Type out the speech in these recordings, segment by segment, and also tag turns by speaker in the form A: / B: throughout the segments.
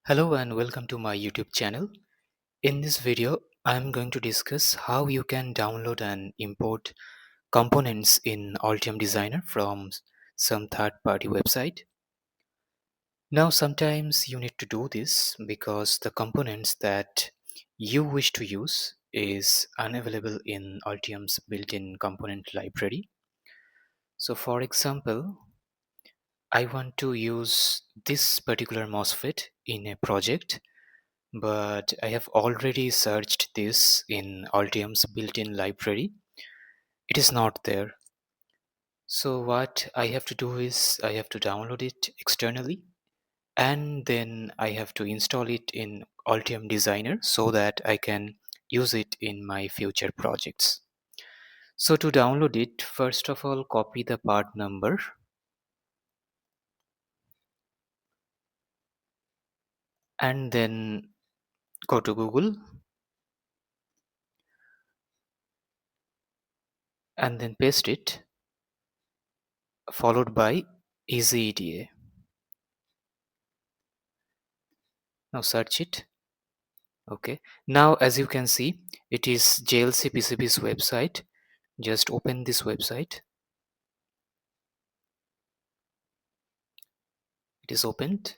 A: Hello and welcome to my YouTube channel. In this video, I'm going to discuss how you can download and import components in Altium Designer from some third-party website. Now, sometimes you need to do this because the components that you wish to use is unavailable in Altium's built-in component library. So for example, I want to use this particular MOSFET in a project, but I have already searched this in Altium's built-in library. It is not there. So what I have to do is I have to download it externally and then I have to install it in Altium Designer so that I can use it in my future projects. So to download it, first of all, copy the part number and then go to Google and then paste it, followed by EasyEDA. Now search it. Okay, now as you can see, it is JLC PCB's website. Just open this website. It is opened,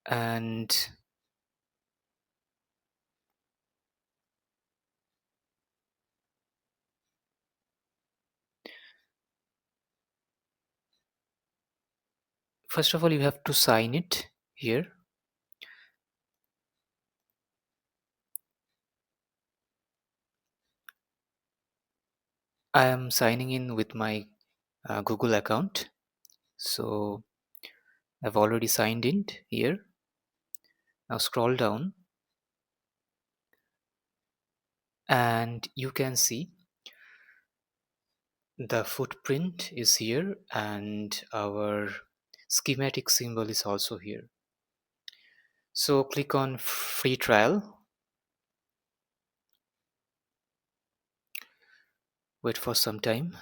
A: and first of all you have to sign it here. I am signing in with my Google account, so I've already signed in here. Now scroll down and you can see the footprint is here and our schematic symbol is also here. So click on free trial, wait for some time,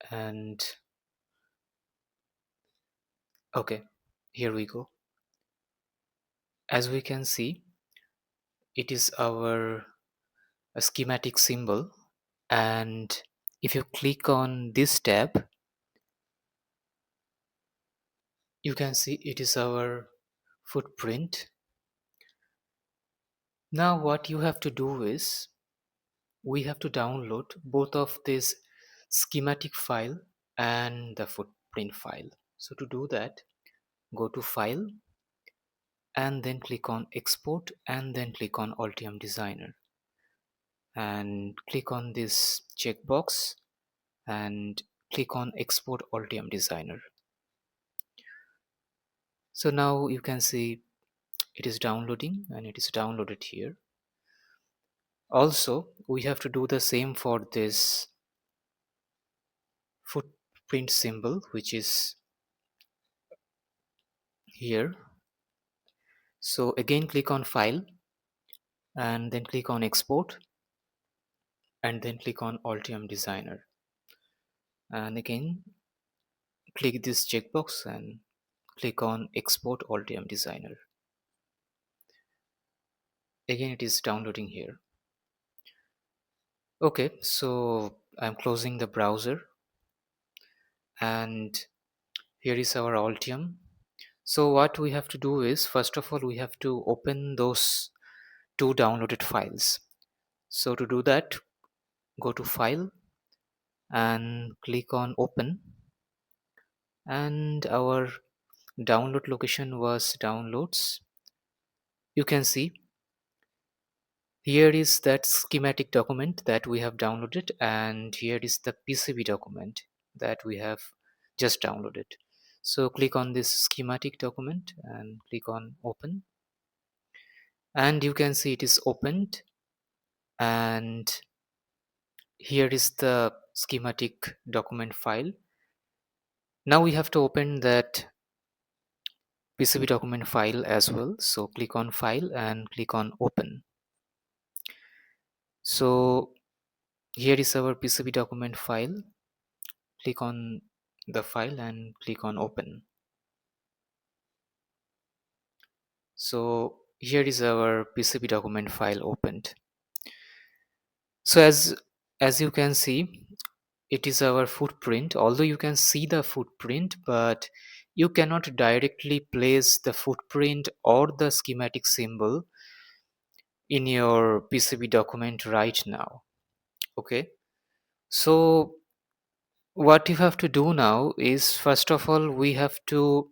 A: and okay, here we go. As we can see, it is our schematic symbol, and if you click on this tab, you can see it is our footprint. Now what you have to do is we have to download both of this schematic file and the footprint file. So to do that, go to file and then click on export and then click on Altium Designer and click on this checkbox and click on export Altium Designer. So now you can see it is downloading and it is downloaded here. Also, we have to do the same for this footprint symbol, which is here. So again click on file and then click on export and then click on Altium Designer, and again click this checkbox and click on export Altium Designer. Again it is downloading here. Okay, so I'm closing the browser and here is our Altium. So what we have to do is, first of all we have to open those two downloaded files. So to do that, go to file and click on open, and our download location was downloads. You can see here is that schematic document that we have downloaded, and here is the PCB document that we have just downloaded. So click on this schematic document and click on open, and you can see it is opened, and here is the schematic document file. Now we have to open that PCB document file as well. So click on file and click on open. So here is our PCB document file. Click on the file and click on open. So here is our PCB document file opened. So as you can see, it is our footprint. Although you can see the footprint, but you cannot directly place the footprint or the schematic symbol in your PCB document right now. Okay, so what you have to do now is, first of all, we have to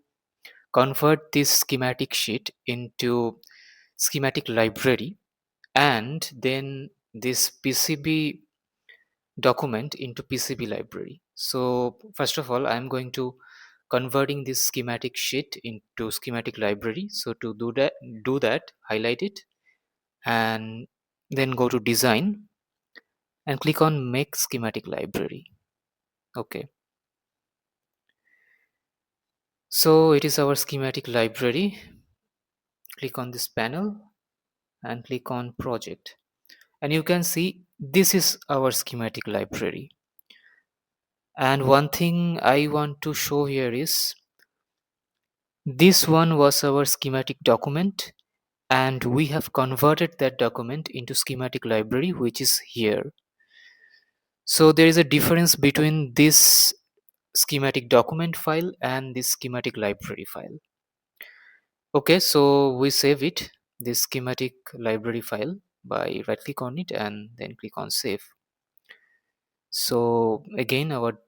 A: convert this schematic sheet into schematic library, and then this PCB document into PCB library. So first of all, I'm going to converting this schematic sheet into schematic library. So to do that, highlight it and then go to design and click on make schematic library. Okay, so it is our schematic library. Click on this panel and click on project, and you can see this is our schematic library. And one thing I want to show here is, this one was our schematic document, and we have converted that document into schematic library, which is here. So there is a difference between this schematic document file and this schematic library file. Okay, so we save it, this schematic library file, by right click on it and then click on save. So again, our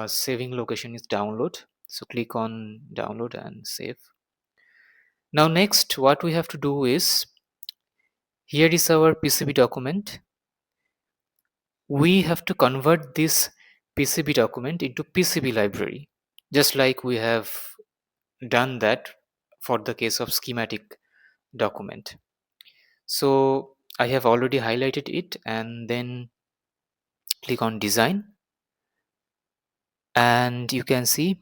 A: saving location is download. So click on download and save. Now next, what we have to do is, here is our PCB document. We have to convert this PCB document into PCB library, just like we have done that for the case of schematic document. So I have already highlighted it and then click on design, and you can see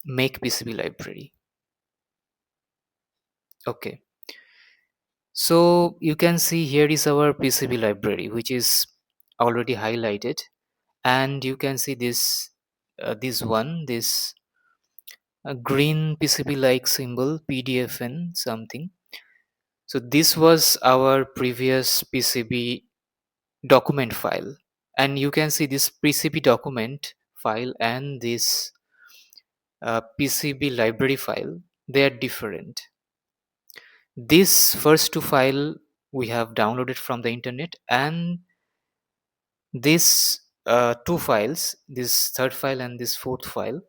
A: make PCB library. Okay, so you can see here is our PCB library, which is already highlighted, and you can see this this green PCB like symbol, PDFN something. So this was our previous PCB document file, and you can see this PCB document file and this PCB library file, they are different. This first two file we have downloaded from the internet, and this two files, this third file and this fourth file,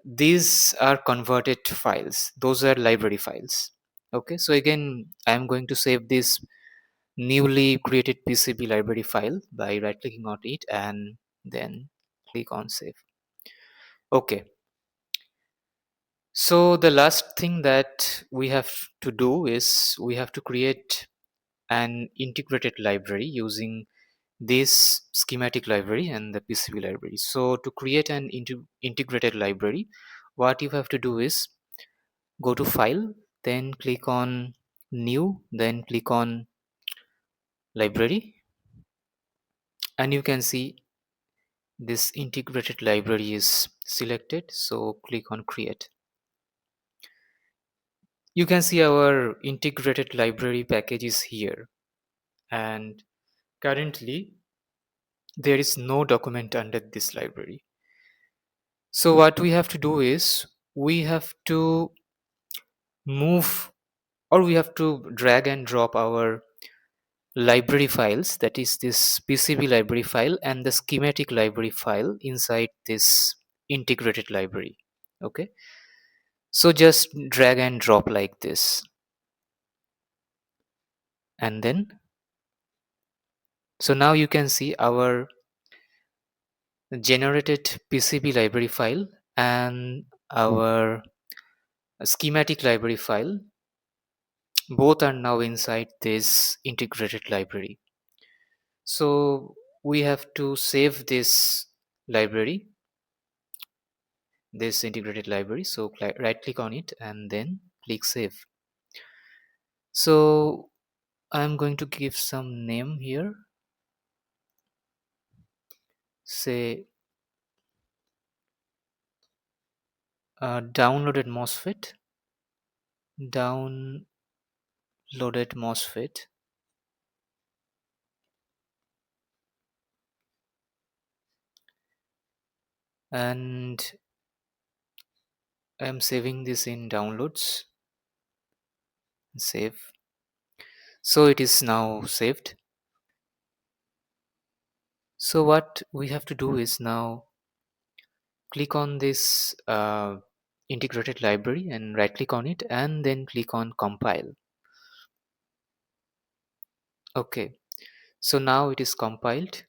A: these are converted files, those are library files. Okay, so again, I'm going to save this newly created PCB library file by right clicking on it and then click on save. Okay, so the last thing that we have to do is, we have to create an integrated library using this schematic library and the PCB library. So to create an integrated library, what you have to do is, go to file, then click on new, then click on library, and you can see this integrated library is selected. So click on create. You can see our integrated library package is here, and currently there is no document under this library. So what we have to do is, we have to move, or we have to drag and drop our library files, that is this PCB library file and the schematic library file, inside this integrated library. Okay, so just drag and drop like this, and then, so now you can see our generated PCB library file and our schematic library file, both are now inside this integrated library. So we have to save this library, this integrated library. So right click on it and then click save. So I'm going to give some name here, say downloaded MOSFET, downloaded loaded MOSFET, and I am saving this in downloads. Save. So it is now saved. So what we have to do is now click on this integrated library and right click on it and then click on compile. Okay, so now it is compiled.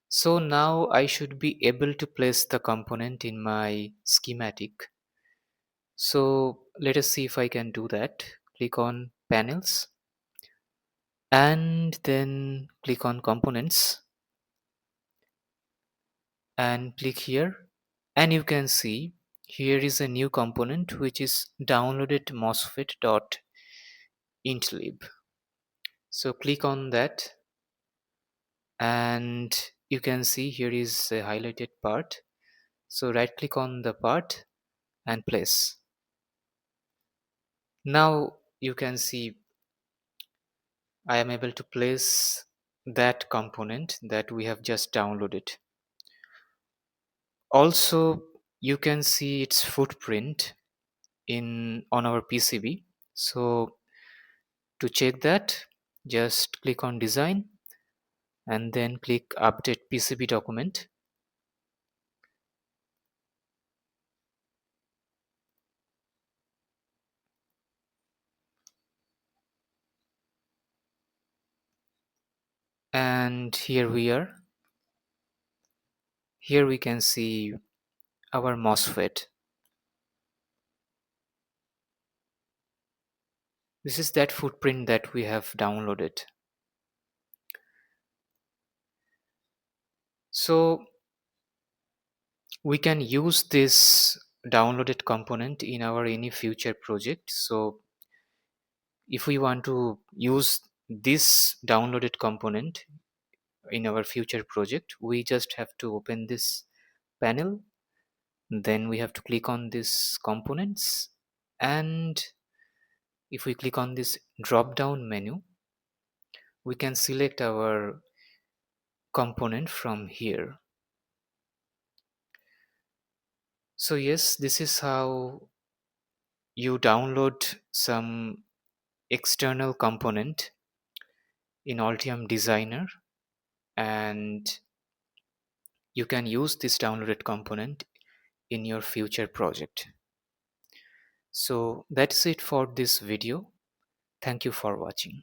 A: So now I should be able to place the component in my schematic. So let us see if I can do that. Click on panels and then click on components and click here, and you can see here is a new component which is downloaded mosfet.intlib. So click on that and you can see here is a highlighted part. So right click on the part and place. Now you can see I am able to place that component that we have just downloaded. Also, you can see its footprint in on our PCB. So to check that, just click on design and then click update PCB document. And here we are. Here we can see our MOSFET. This is that footprint that we have downloaded. So we can use this downloaded component in our any future project. So if we want to use this downloaded component in our future project, we just have to open this panel, then we have to click on this components, and if we click on this drop down menu, we can select our component from here. So yes, this is how you download some external component in Altium Designer, and you can use this downloaded component in your future project. So that's it for this video. Thank you for watching.